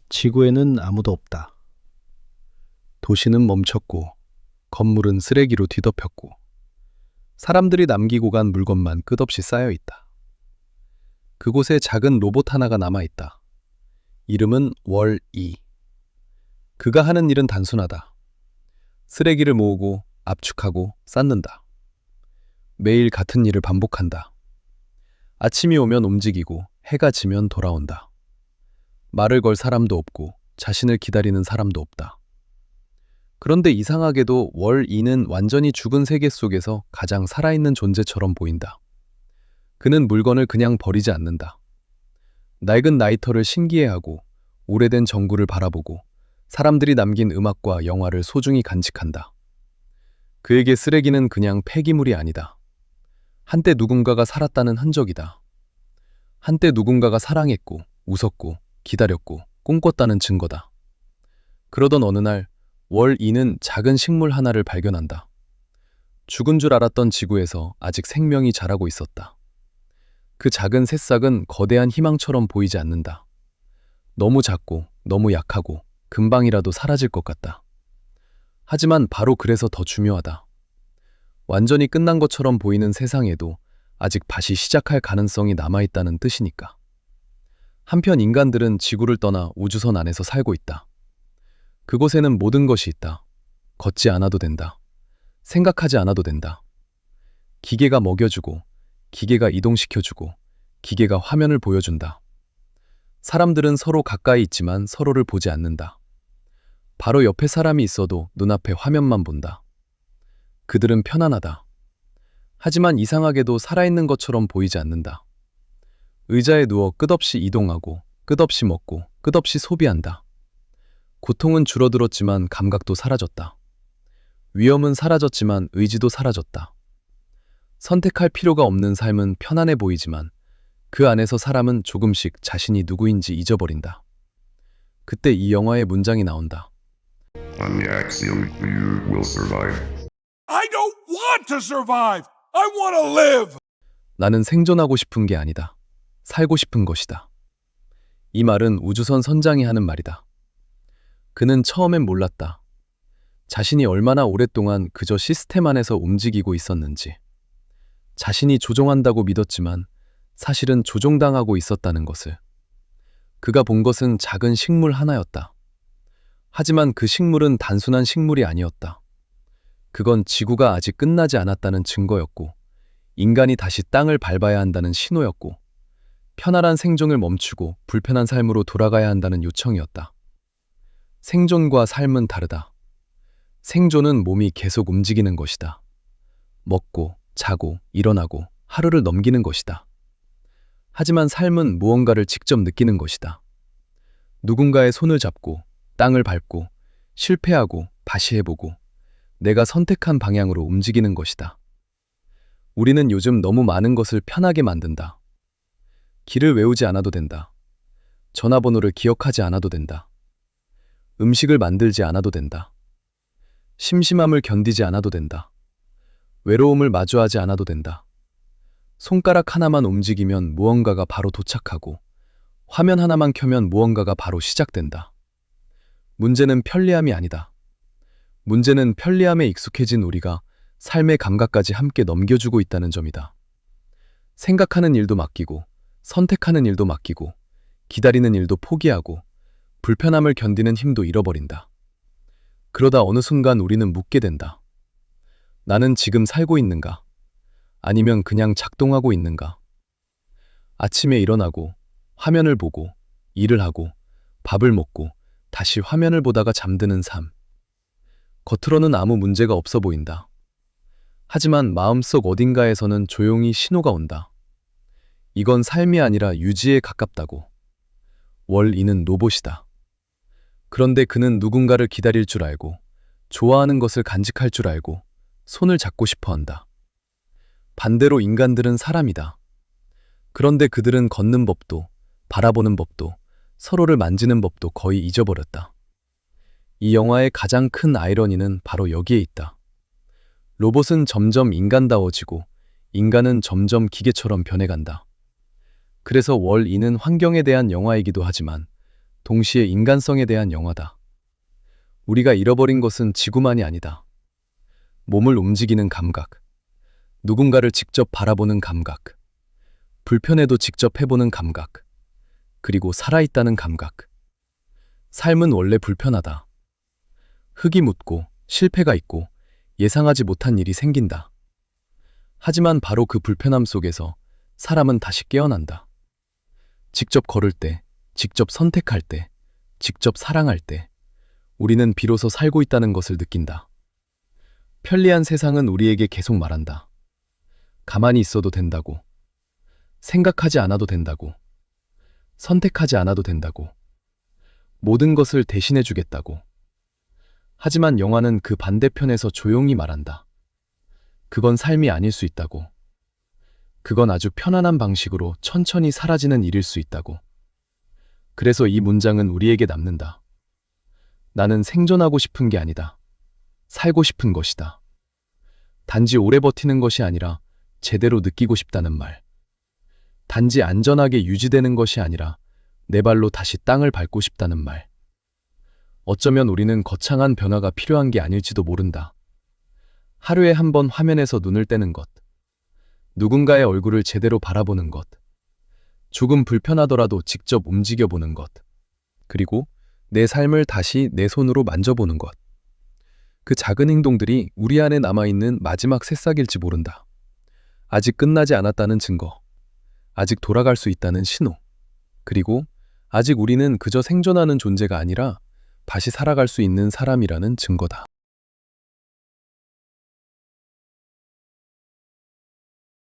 지구에는 아무도 없다. 도시는 멈췄고, 건물은 쓰레기로 뒤덮였고, 사람들이 남기고 간 물건만 끝없이 쌓여 있다. 그곳에 작은 로봇 하나가 남아 있다. 이름은 월-2. 그가 하는 일은 단순하다. 쓰레기를 모으고 압축하고 쌓는다. 매일 같은 일을 반복한다. 아침이 오면 움직이고 해가 지면 돌아온다. 말을 걸 사람도 없고 자신을 기다리는 사람도 없다. 그런데 이상하게도 월-2는 완전히 죽은 세계 속에서 가장 살아있는 존재처럼 보인다. 그는 물건을 그냥 버리지 않는다. 낡은 라이터를 신기해하고 오래된 전구를 바라보고 사람들이 남긴 음악과 영화를 소중히 간직한다. 그에게 쓰레기는 그냥 폐기물이 아니다. 한때 누군가가 살았다는 흔적이다. 한때 누군가가 사랑했고 웃었고 기다렸고 꿈꿨다는 증거다. 그러던 어느 날 월-2는 작은 식물 하나를 발견한다. 죽은 줄 알았던 지구에서 아직 생명이 자라고 있었다. 그 작은 새싹은 거대한 희망처럼 보이지 않는다. 너무 작고 너무 약하고 금방이라도 사라질 것 같다. 하지만 바로 그래서 더 중요하다. 완전히 끝난 것처럼 보이는 세상에도 아직 다시 시작할 가능성이 남아있다는 뜻이니까. 한편 인간들은 지구를 떠나 우주선 안에서 살고 있다. 그곳에는 모든 것이 있다. 걷지 않아도 된다. 생각하지 않아도 된다. 기계가 먹여주고, 기계가 이동시켜주고, 기계가 화면을 보여준다. 사람들은 서로 가까이 있지만 서로를 보지 않는다. 바로 옆에 사람이 있어도 눈앞에 화면만 본다. 그들은 편안하다. 하지만 이상하게도 살아있는 것처럼 보이지 않는다. 의자에 누워 끝없이 이동하고, 끝없이 먹고, 끝없이 소비한다. 고통은 줄어들었지만 감각도 사라졌다. 위험은 사라졌지만 의지도 사라졌다. 선택할 필요가 없는 삶은 편안해 보이지만 그 안에서 사람은 조금씩 자신이 누구인지 잊어버린다. 그때 이 영화의 문장이 나온다. On the axiom, you will survive. I don't want to survive. I want to live. 나는 생존하고 싶은 게 아니다. 살고 싶은 것이다. 이 말은 우주선 선장이 하는 말이다. 그는 처음엔 몰랐다. 자신이 얼마나 오랫동안 그저 시스템 안에서 움직이고 있었는지. 자신이 조종한다고 믿었지만 사실은 조종당하고 있었다는 것을. 그가 본 것은 작은 식물 하나였다. 하지만 그 식물은 단순한 식물이 아니었다. 그건 지구가 아직 끝나지 않았다는 증거였고, 인간이 다시 땅을 밟아야 한다는 신호였고, 편안한 생존을 멈추고 불편한 삶으로 돌아가야 한다는 요청이었다. 생존과 삶은 다르다. 생존은 몸이 계속 움직이는 것이다. 먹고, 자고, 일어나고, 하루를 넘기는 것이다. 하지만 삶은 무언가를 직접 느끼는 것이다. 누군가의 손을 잡고, 땅을 밟고, 실패하고, 다시 해보고, 내가 선택한 방향으로 움직이는 것이다. 우리는 요즘 너무 많은 것을 편하게 만든다. 길을 외우지 않아도 된다. 전화번호를 기억하지 않아도 된다. 음식을 만들지 않아도 된다. 심심함을 견디지 않아도 된다. 외로움을 마주하지 않아도 된다. 손가락 하나만 움직이면 무언가가 바로 도착하고, 화면 하나만 켜면 무언가가 바로 시작된다. 문제는 편리함이 아니다. 문제는 편리함에 익숙해진 우리가 삶의 감각까지 함께 넘겨주고 있다는 점이다. 생각하는 일도 맡기고, 선택하는 일도 맡기고, 기다리는 일도 포기하고, 불편함을 견디는 힘도 잃어버린다. 그러다 어느 순간 우리는 묻게 된다. 나는 지금 살고 있는가? 아니면 그냥 작동하고 있는가? 아침에 일어나고, 화면을 보고, 일을 하고, 밥을 먹고, 다시 화면을 보다가 잠드는 삶. 겉으로는 아무 문제가 없어 보인다. 하지만 마음속 어딘가에서는 조용히 신호가 온다. 이건 삶이 아니라 유지에 가깝다고. 월-2는 로봇이다. 그런데 그는 누군가를 기다릴 줄 알고, 좋아하는 것을 간직할 줄 알고, 손을 잡고 싶어 한다. 반대로 인간들은 사람이다. 그런데 그들은 걷는 법도, 바라보는 법도, 서로를 만지는 법도 거의 잊어버렸다. 이 영화의 가장 큰 아이러니는 바로 여기에 있다. 로봇은 점점 인간다워지고 인간은 점점 기계처럼 변해간다. 그래서 월-2는 환경에 대한 영화이기도 하지만 동시에 인간성에 대한 영화다. 우리가 잃어버린 것은 지구만이 아니다. 몸을 움직이는 감각, 누군가를 직접 바라보는 감각, 불편해도 직접 해보는 감각, 그리고 살아있다는 감각. 삶은 원래 불편하다. 흙이 묻고 실패가 있고 예상하지 못한 일이 생긴다. 하지만 바로 그 불편함 속에서 사람은 다시 깨어난다. 직접 걸을 때, 직접 선택할 때, 직접 사랑할 때, 우리는 비로소 살고 있다는 것을 느낀다. 편리한 세상은 우리에게 계속 말한다. 가만히 있어도 된다고. 생각하지 않아도 된다고. 선택하지 않아도 된다고. 모든 것을 대신해 주겠다고. 하지만 영화는 그 반대편에서 조용히 말한다. 그건 삶이 아닐 수 있다고. 그건 아주 편안한 방식으로 천천히 사라지는 일일 수 있다고. 그래서 이 문장은 우리에게 남는다. 나는 생존하고 싶은 게 아니다. 살고 싶은 것이다. 단지 오래 버티는 것이 아니라 제대로 느끼고 싶다는 말. 단지 안전하게 유지되는 것이 아니라 내 발로 다시 땅을 밟고 싶다는 말. 어쩌면 우리는 거창한 변화가 필요한 게 아닐지도 모른다. 하루에 한 번 화면에서 눈을 떼는 것. 누군가의 얼굴을 제대로 바라보는 것. 조금 불편하더라도 직접 움직여보는 것. 그리고 내 삶을 다시 내 손으로 만져보는 것. 그 작은 행동들이 우리 안에 남아있는 마지막 새싹일지 모른다. 아직 끝나지 않았다는 증거. 아직 돌아갈 수 있다는 신호. 그리고 아직 우리는 그저 생존하는 존재가 아니라 다시 살아갈 수 있는 사람이라는 증거다.